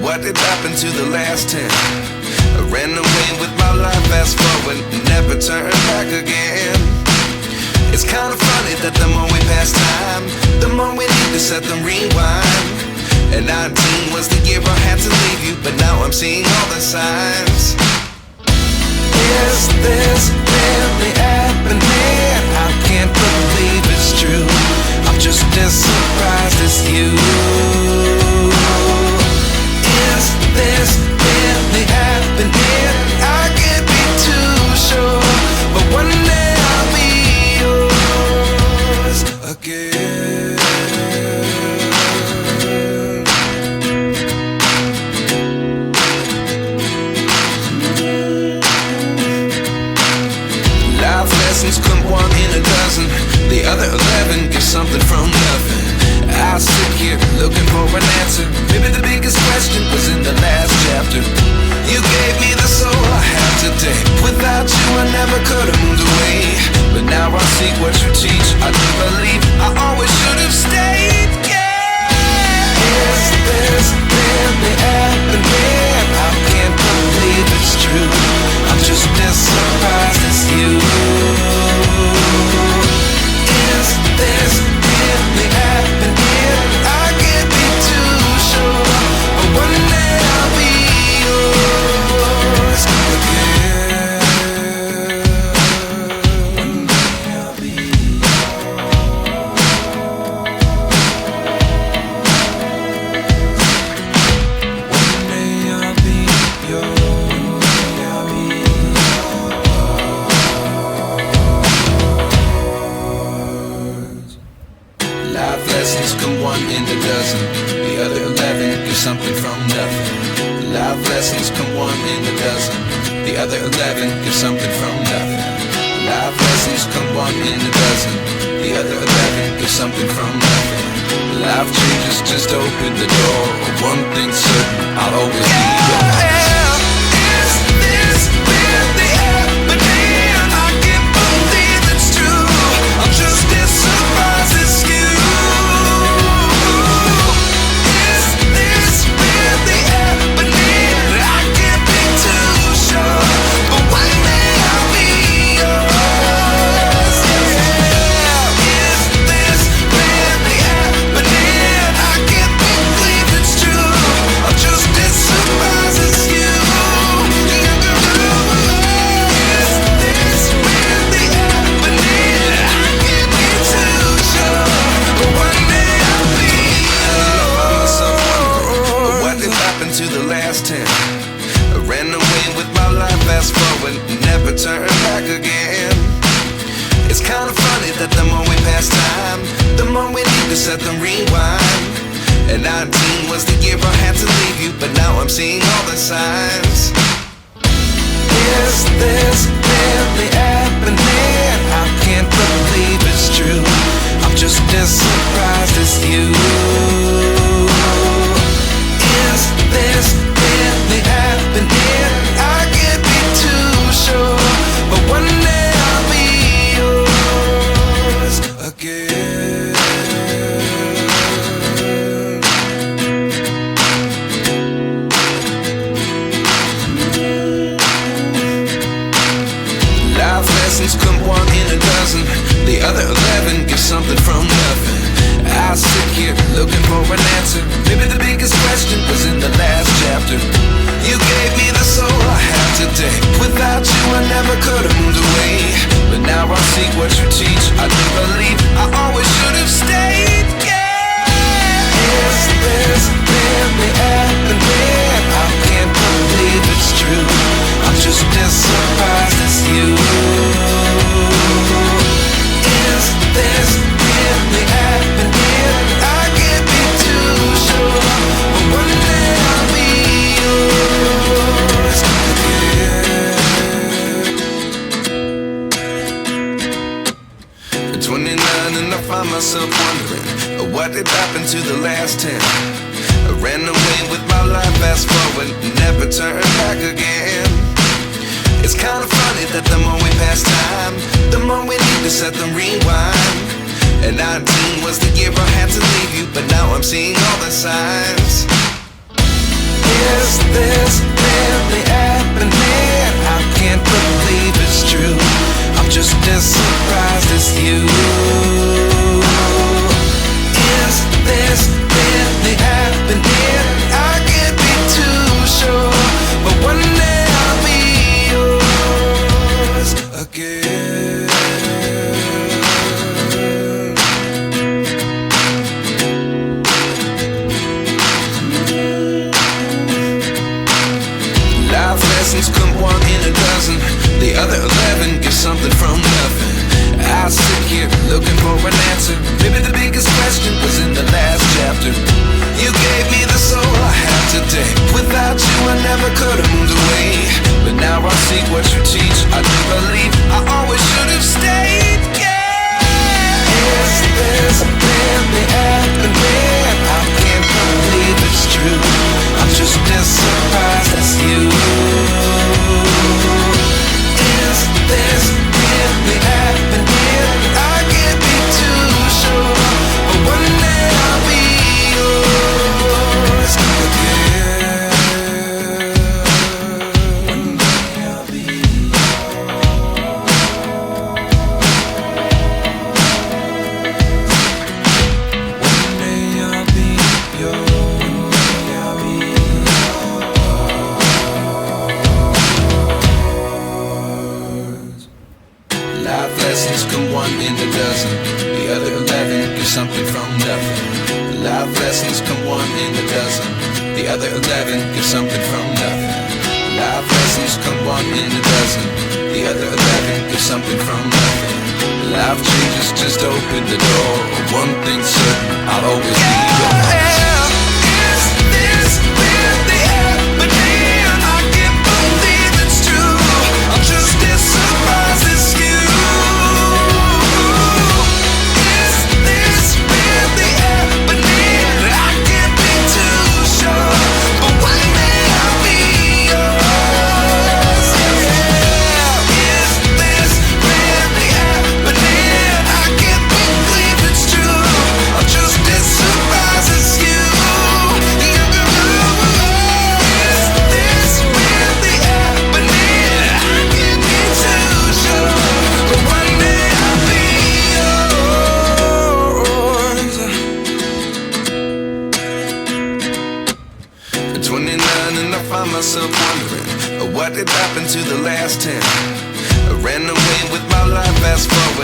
What did happen to the last 10? I ran away with my life, fast forward, never turn back again. It's kinda funny that the more we pass time, the more we need to set them rewind. And 19 was the year I had to leave you, but now I'm seeing all the signs. Is this really happening? I can't believe it's true. I'm just as surprised as you. Is this really happening? I can't be too sure, but one day I'll be yours again. Life lessons come one in a dozen. The other 11 get something from nothing. I sit here looking for an answer. Maybe the biggest question was in the last chapter. You gave me the soul I have today. Without you I never could have moved away. But now I see what you teach. I do believe I always should have stayed. Yeah. Is this really happening? I can't believe it's true. I'm just as surprised as you. Is this really happening? I can't be too sure, but one day I'll be yours again. One day I'll be One day I'll be yours. I'll be yours. Life lessons come one in a dozen. The other 11 get something from nothing. Life lessons come one in a dozen. The other 11 get something from nothing. Life lessons come one in a dozen. The other 11 get something from nothing. Life changes just open the door. One thing's certain, I'll always be yours. Is this really happening? I can't believe it's true. I'm just as surprised as you. Is this really happening? I can't be too sure, but one day I'll be yours. Yeah. Is this really happening? I can't believe it's true. I'm just as surprised as you. Is this really happening? I can't be too sure, but one day I'll be yours. What did happen to the last 10? I ran away with my life, fast forward, never turn back again. It's kinda funny that the more we pass time, the more we need to set them rewind. And 19 was the year I had to leave you, but now I'm seeing all the signs. Is this really happening? I can't believe it's true. I'm just as surprised as you. Is this really happening? I can't be too sure, but one day I'll be yours again. Life lessons come one in a dozen. The other 11 get something from nothing. I sit here looking for an answer. Maybe the biggest question was in the last chapter. You gave me the soul I have today. Without you I never could have moved away. But now I see what you teach. I do believe I always should have stayed. Yeah. Is this really happening? I can't believe it's true. I'm just as surprised as you. Is this really happening? I can't be too sure, but one day I'll be yours again. At 29 and I find myself wondering, what did happen to the last 10? I ran away with my life, fast forward, never turn back again. It's kinda funny that the more we pass time, the more we need to set them rewind. And 19 was the year I had to leave you, but now I'm seeing all the signs. dozen. The other 11 give something from nothing. I sit here looking for an answer. Maybe the biggest question was in the last chapter. You gave me the soul I have today. Without you I never could have moved away. But now I see what you teach. I do believe I always should have stayed. Is this really happening? I can't believe it's true. I'm just as surprised as you. Is this really happening? I can't be too sure, but one day I'll be yours again. One day I'll be Life lessons come one in a dozen. The other 11 give something from nothing. Life lessons come one in a dozen. The other 11 give something from nothing. Life lessons come one in a dozen. The other 11 give something from nothing. Life changes just open the door. One thing's certain, I'll always be yours. Is this really happening? I can't believe it's true. I'm just as surprised as you. Myself wondering what did happen to the last 10. I ran away with my life, fast forward.